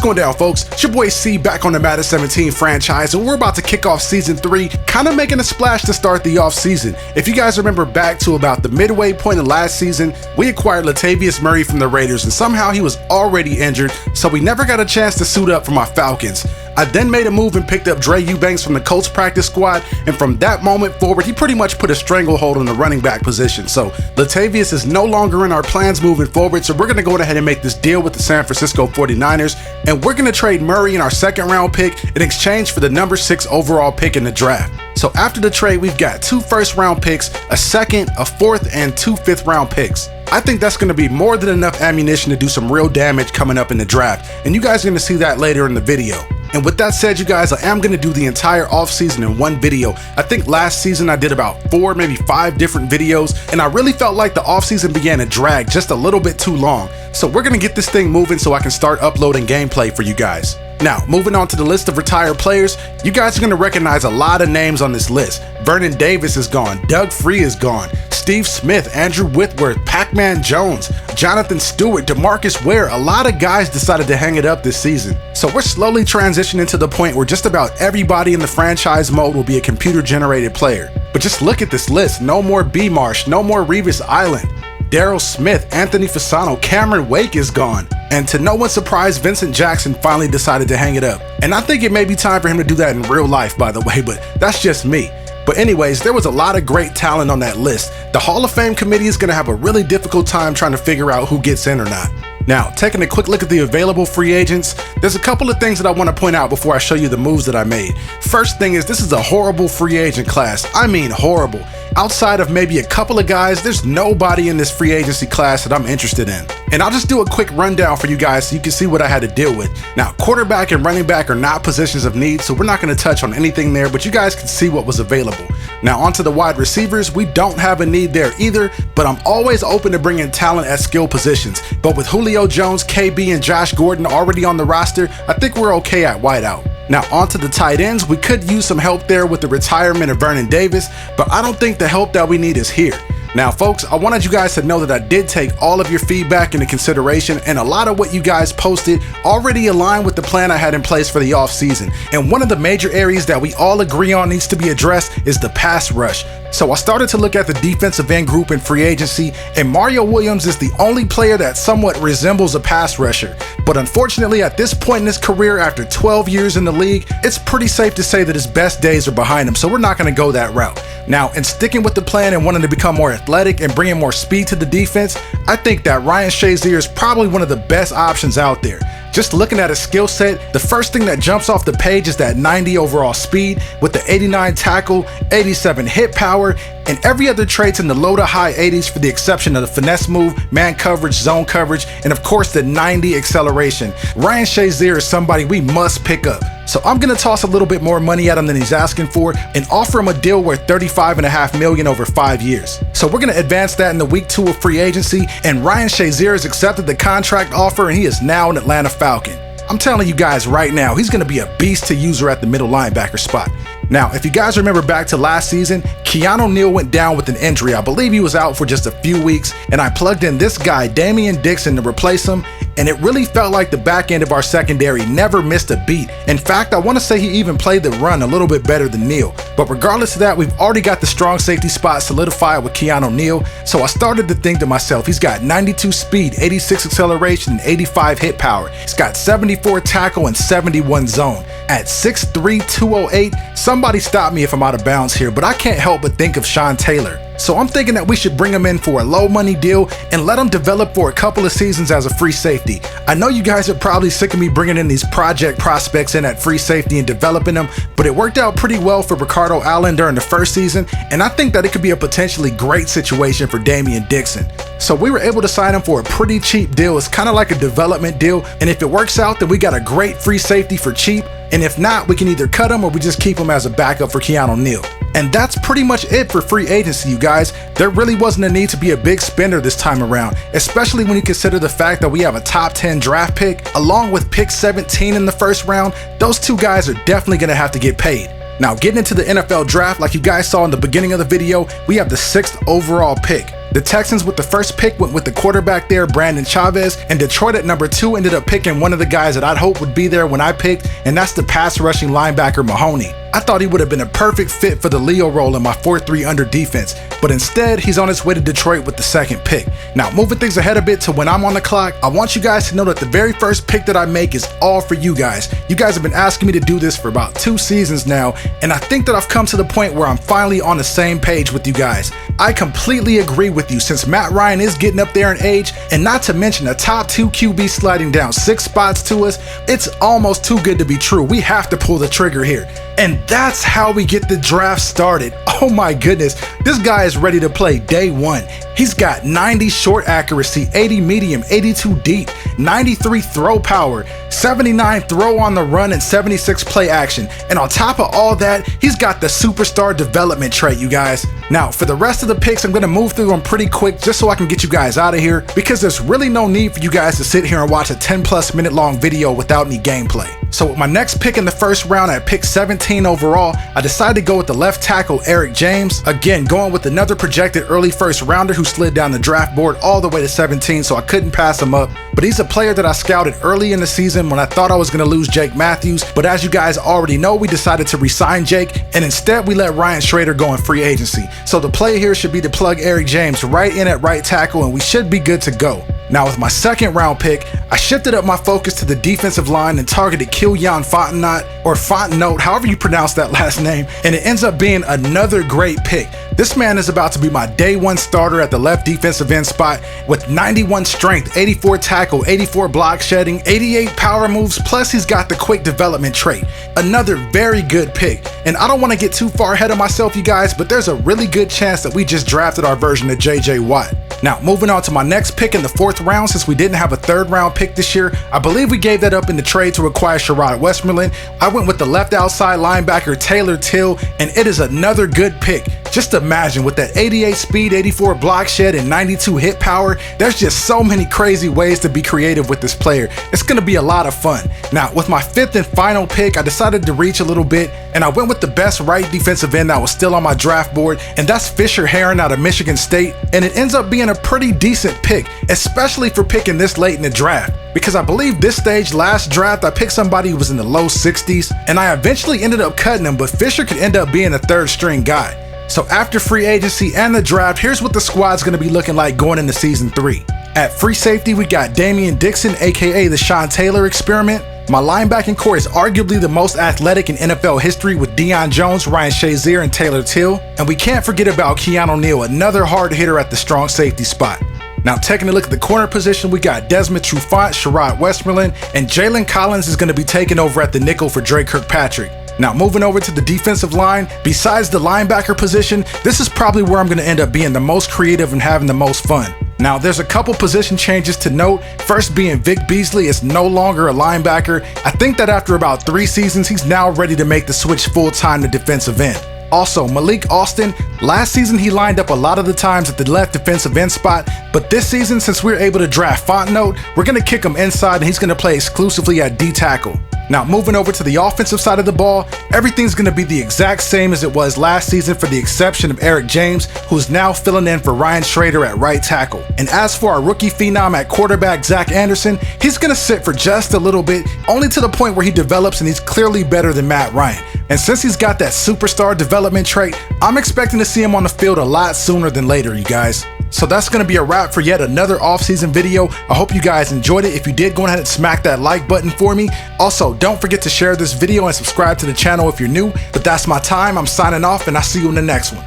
going down, folks? It's your boy C back on the Madden 17 franchise, and we're about to kick off Season 3, kind of making a splash to start the off-season. If you guys remember back to about the midway point of last season, we acquired Latavius Murray from the Raiders, and somehow he was already injured, so we never got a chance to suit up for my Falcons. I then made a move and picked up Dre Eubanks from the Colts practice squad, and from that moment forward, he pretty much put a stranglehold on the running back position. So Latavius is no longer in our plans moving forward, so we're going to go ahead and make this deal with the San Francisco 49ers, and we're going to trade Murray and our second round pick in exchange for the number 6 overall pick in the draft. So after the trade, we've got 2 first-round picks, a second, a fourth, and 2 fifth-round picks. I think that's going to be more than enough ammunition to do some real damage coming up in the draft, and you guys are going to see that later in the video. And with that said, you guys, I am going to do the entire offseason in one video. I think last season I did about 4, maybe 5 different videos, and I really felt like the offseason began to drag just a little bit too long. So we're going to get this thing moving so I can start uploading gameplay for you guys. Now, moving on to the list of retired players, you guys are going to recognize a lot of names on this list. Vernon Davis is gone, Doug Free is gone, Steve Smith, Andrew Whitworth, Pac-Man Jones, Jonathan Stewart, DeMarcus Ware. A lot of guys decided to hang it up this season. So we're slowly transitioning to the point where just about everybody in the franchise mode will be a computer-generated player. But just look at this list. No more B. Marsh, no more Revis Island. Daryl Smith, Anthony Fasano, Cameron Wake is gone. And to no one's surprise, Vincent Jackson finally decided to hang it up. And I think it may be time for him to do that in real life, by the way, but that's just me. But anyways, there was a lot of great talent on that list. The Hall of Fame committee is going to have a really difficult time trying to figure out who gets in or not. Now, taking a quick look at the available free agents, there's a couple of things that I want to point out before I show you the moves that I made. First thing is, this is a horrible free agent class. I mean horrible. Outside of maybe a couple of guys, there's nobody in this free agency class that I'm interested in. And I'll just do a quick rundown for you guys so you can see what I had to deal with. Now, quarterback and running back are not positions of need, so we're not going to touch on anything there, but you guys can see what was available. Now, onto the wide receivers, we don't have a need there either, but I'm always open to bringing talent at skill positions. But with Julio Jones, KB, and Josh Gordon already on the roster, I think we're okay at wideout. Now, onto the tight ends, we could use some help there with the retirement of Vernon Davis, but I don't think the help that we need is here. Now, folks, I wanted you guys to know that I did take all of your feedback into consideration, and a lot of what you guys posted already aligned with the plan I had in place for the offseason. And one of the major areas that we all agree on needs to be addressed is the pass rush. So I started to look at the defensive end group in free agency, and Mario Williams is the only player that somewhat resembles a pass rusher. But unfortunately, at this point in his career, after 12 years in the league, it's pretty safe to say that his best days are behind him, so we're not going to go that route. Now, in sticking with the plan and wanting to become more athletic and bringing more speed to the defense, I think that Ryan Shazier is probably one of the best options out there. Just looking at his skill set, the first thing that jumps off the page is that 90 overall speed with the 89 tackle, 87 hit power, and every other trait's in the low to high 80s for the exception of the finesse move, man coverage, zone coverage, and of course the 90 acceleration. Ryan Shazier is somebody we must pick up. So I'm going to toss a little bit more money at him than he's asking for and offer him a deal worth $35.5 million over 5 years. So we're going to advance that in the week 2 of free agency, and Ryan Shazier has accepted the contract offer and he is now an Atlanta Falcon. I'm telling you guys right now, he's going to be a beast to use at the middle linebacker spot. Now, if you guys remember back to last season, Keanu Neal went down with an injury. I believe he was out for just a few weeks, and I plugged in this guy, Damian Dixon, to replace him, and it really felt like the back end of our secondary never missed a beat. In fact, I want to say he even played the run a little bit better than Neal. But regardless of that, we've already got the strong safety spot solidified with Keanu Neal, so I started to think to myself, he's got 92 speed, 86 acceleration, and 85 hit power. He's got 74 tackle and 71 zone. At 6'3", 208, somebody stop me if I'm out of bounds here, but I can't help but think of Sean Taylor. So I'm thinking that we should bring him in for a low money deal and let him develop for a couple of seasons as a free safety. I know you guys are probably sick of me bringing in these project prospects in at free safety and developing them, but it worked out pretty well for Ricardo Allen during the first season, and I think that it could be a potentially great situation for Damian Dixon. So we were able to sign him for a pretty cheap deal. It's kind of like a development deal, and if it works out, then we got a great free safety for cheap, and if not, we can either cut him or we just keep him as a backup for Keanu Neal. And that's pretty much it for free agency, you guys. There really wasn't a need to be a big spender this time around, especially when you consider the fact that we have a top 10 draft pick, along with pick 17 in the first round. Those two guys are definitely going to have to get paid. Now, getting into the NFL draft, like you guys saw in the beginning of the video, we have the 6th overall pick. The Texans with the first pick went with the quarterback there, Brandon Chavez, and Detroit at number 2 ended up picking one of the guys that I'd hope would be there when I picked, and that's the pass rushing linebacker Mahoney. I thought he would have been a perfect fit for the Leo role in my 4-3 under defense, but instead he's on his way to Detroit with the second pick. Now, moving things ahead a bit to when I'm on the clock, I want you guys to know that the very first pick that I make is all for you guys. You guys have been asking me to do this for about 2 seasons now, and I think that I've come to the point where I'm finally on the same page with you guys. I completely agree with you since Matt Ryan is getting up there in age, and not to mention a top 2 QB sliding down 6 spots to us, it's almost too good to be true. We have to pull the trigger here. And that's how we get the draft started. Oh my goodness, this guy is ready to play day one. He's got 90 short accuracy, 80 medium, 82 deep, 93 throw power, 79 throw on the run, and 76 play action. And on top of all that, he's got the superstar development trait, you guys. Now, for the rest of the picks, I'm going to move through them pretty quick just so I can get you guys out of here, because there's really no need for you guys to sit here and watch a 10+ minute long video without any gameplay. So with my next pick in the first round at pick 17 overall, I decided to go with the left tackle Eric James. Again, going with another projected early first rounder who slid down the draft board all the way to 17, so I couldn't pass him up. But he's a player that I scouted early in the season when I thought I was going to lose Jake Matthews. But as you guys already know, we decided to re-sign Jake, and instead we let Ryan Schrader go in free agency. So the play here should be to plug Eric James right in at right tackle, and we should be good to go. Now with my second round pick, I shifted up my focus to the defensive line and targeted Kilian Fontenot, or Fontenot, however you pronounce that last name, and it ends up being another great pick. This man is about to be my day one starter at the left defensive end spot with 91 strength, 84 tackle, 84 block shedding, 88 power moves, plus he's got the quick development trait. Another very good pick. And I don't want to get too far ahead of myself, you guys, but there's a really good chance that we just drafted our version of JJ Watt. Now, moving on to my next pick in the 4th round, since we didn't have a 3rd round pick this year, I believe we gave that up in the trade to acquire Sherrod Westmoreland. I went with the left outside linebacker Taylor Till, and it is another good pick. Just imagine, with that 88 speed, 84 block shed, and 92 hit power, there's just so many crazy ways to be creative with this player. It's going to be a lot of fun. Now, with my 5th and final pick, I decided to reach a little bit, and I went with the best right defensive end that was still on my draft board, and that's Fisher Heron out of Michigan State, and it ends up being a pretty decent pick, especially for picking this late in the draft, because I believe this stage last draft I picked somebody who was in the low 60s, and I eventually ended up cutting him, but Fisher could end up being a 3rd string guy. So after free agency and the draft, here's what the squad's going to be looking like going into season 3. At free safety, we got Damian Dixon, aka the Sean Taylor experiment. My linebacking core is arguably the most athletic in NFL history with Deion Jones, Ryan Shazier, and Taylor Till. And we can't forget about Keanu Neal, another hard hitter at the strong safety spot. Now, taking a look at the corner position, we got Desmond Trufant, Sherrod Westmoreland, and Jalen Collins is going to be taking over at the nickel for Drake Kirkpatrick. Now, moving over to the defensive line, besides the linebacker position, this is probably where I'm going to end up being the most creative and having the most fun. Now, there's a couple position changes to note. First being Vic Beasley is no longer a linebacker. I think that after about 3 seasons, he's now ready to make the switch full-time to defensive end. Also, Malik Austin, last season he lined up a lot of the times at the left defensive end spot, but this season, since we're able to draft Fontenot, we're going to kick him inside and he's going to play exclusively at D tackle. Now, moving over to the offensive side of the ball, everything's going to be the exact same as it was last season for the exception of Eric James, who's now filling in for Ryan Schrader at right tackle. And as for our rookie phenom at quarterback, Zach Anderson, he's going to sit for just a little bit, only to the point where he develops and he's clearly better than Matt Ryan. And since he's got that superstar development trait, I'm expecting to see him on the field a lot sooner than later, you guys. So that's going to be a wrap for yet another off-season video. I hope you guys enjoyed it. If you did, go ahead and smack that like button for me. Also, don't forget to share this video and subscribe to the channel if you're new. But that's my time. I'm signing off and I'll see you in the next one.